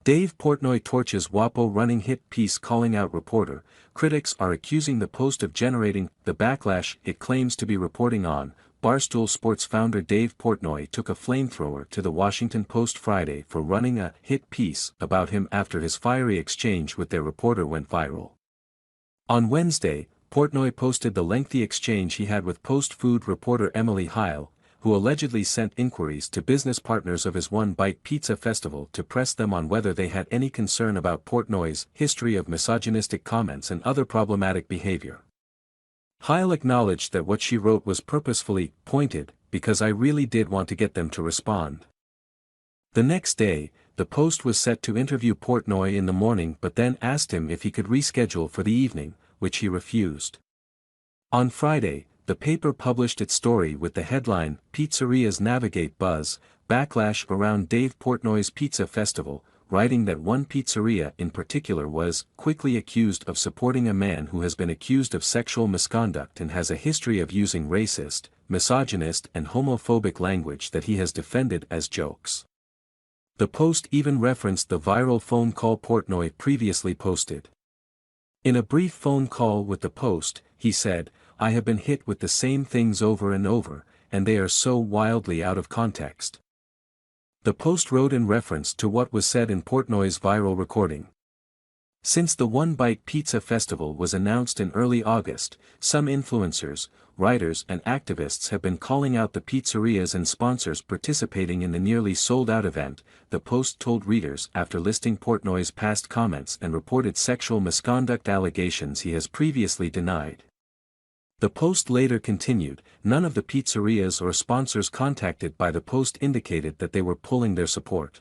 Dave Portnoy torches WaPo running hit piece calling out reporter. Critics are accusing the Post of generating the backlash it claims to be reporting on. Barstool Sports founder Dave Portnoy took a flamethrower to the Washington Post Friday for running a hit piece about him after his fiery exchange with their reporter went viral. On Wednesday, Portnoy posted the lengthy exchange he had with Post food reporter Emily Heil, who allegedly sent inquiries to business partners of his One Bite Pizza festival to press them on whether they had any concern about Portnoy's history of misogynistic comments and other problematic behavior. Heil acknowledged that what she wrote was purposefully pointed, because I really did want to get them to respond. The next day, the Post was set to interview Portnoy in the morning but then asked him if he could reschedule for the evening, which he refused. On Friday, the paper published its story with the headline, "Pizzerias Navigate Buzz, Backlash Around Dave Portnoy's Pizza Festival," writing that one pizzeria in particular was quickly accused of supporting a man who has been accused of sexual misconduct and has a history of using racist, misogynist and homophobic language that he has defended as jokes. The Post even referenced the viral phone call Portnoy previously posted. In a brief phone call with the Post, he said, "I have been hit with the same things over and over, and they are so wildly out of context." The Post wrote in reference to what was said in Portnoy's viral recording. Since the One Bite Pizza Festival was announced in early August, some influencers, writers and activists have been calling out the pizzerias and sponsors participating in the nearly sold-out event, the Post told readers after listing Portnoy's past comments and reported sexual misconduct allegations he has previously denied. The Post later continued, none of the pizzerias or sponsors contacted by the Post indicated that they were pulling their support.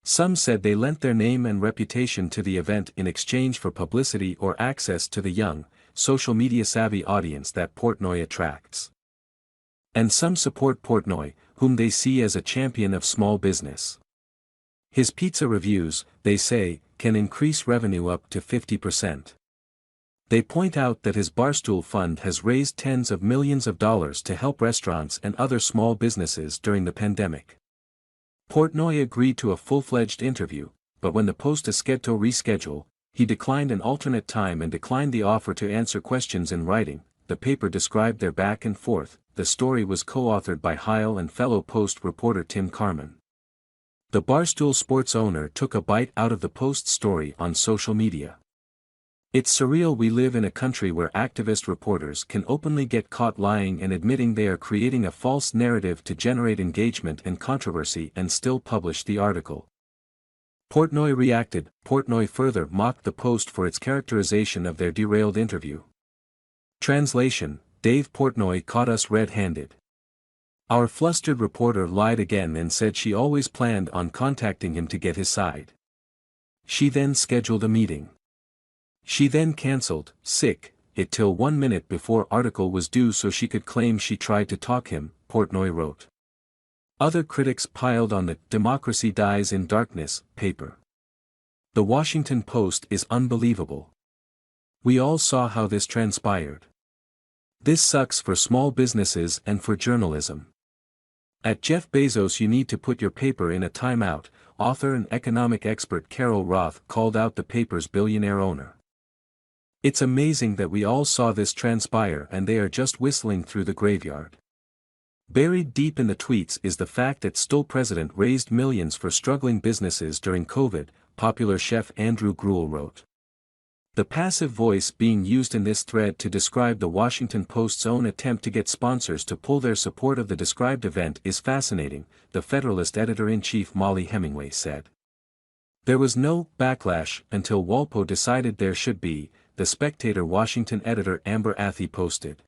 Some said they lent their name and reputation to the event in exchange for publicity or access to the young, social media-savvy audience that Portnoy attracts. And some support Portnoy, whom they see as a champion of small business. His pizza reviews, they say, can increase revenue up to 50%. They point out that his Barstool Fund has raised tens of millions of dollars to help restaurants and other small businesses during the pandemic. Portnoy agreed to a full-fledged interview, but when the Post asked to reschedule, he declined an alternate time and declined the offer to answer questions in writing. The paper described their back and forth. The story was co-authored by Heil and fellow Post reporter Tim Carman. The Barstool Sports owner took a bite out of the Post story on social media. "It's surreal we live in a country where activist reporters can openly get caught lying and admitting they are creating a false narrative to generate engagement and controversy and still publish the article." Portnoy reacted. Portnoy further mocked the Post for its characterization of their derailed interview. Translation: Dave Portnoy caught us red-handed. Our flustered reporter lied again and said she always planned on contacting him to get his side. She then scheduled a meeting. She then cancelled it till 1 minute before article was due so she could claim she tried to talk him, Portnoy wrote. Other critics piled on the "Democracy Dies in Darkness" paper. The Washington Post is unbelievable. We all saw how this transpired. This sucks for small businesses and for journalism. At Jeff Bezos, you need to put your paper in a timeout, author and economic expert Carol Roth called out the paper's billionaire owner. It's amazing that we all saw this transpire and they are just whistling through the graveyard. Buried deep in the tweets is the fact that Stoll president raised millions for struggling businesses during COVID, popular chef Andrew Gruel wrote. The passive voice being used in this thread to describe the Washington Post's own attempt to get sponsors to pull their support of the described event is fascinating, the Federalist editor-in-chief Molly Hemingway said. There was no backlash until WaPo decided there should be, the Spectator Washington editor Amber Athey posted.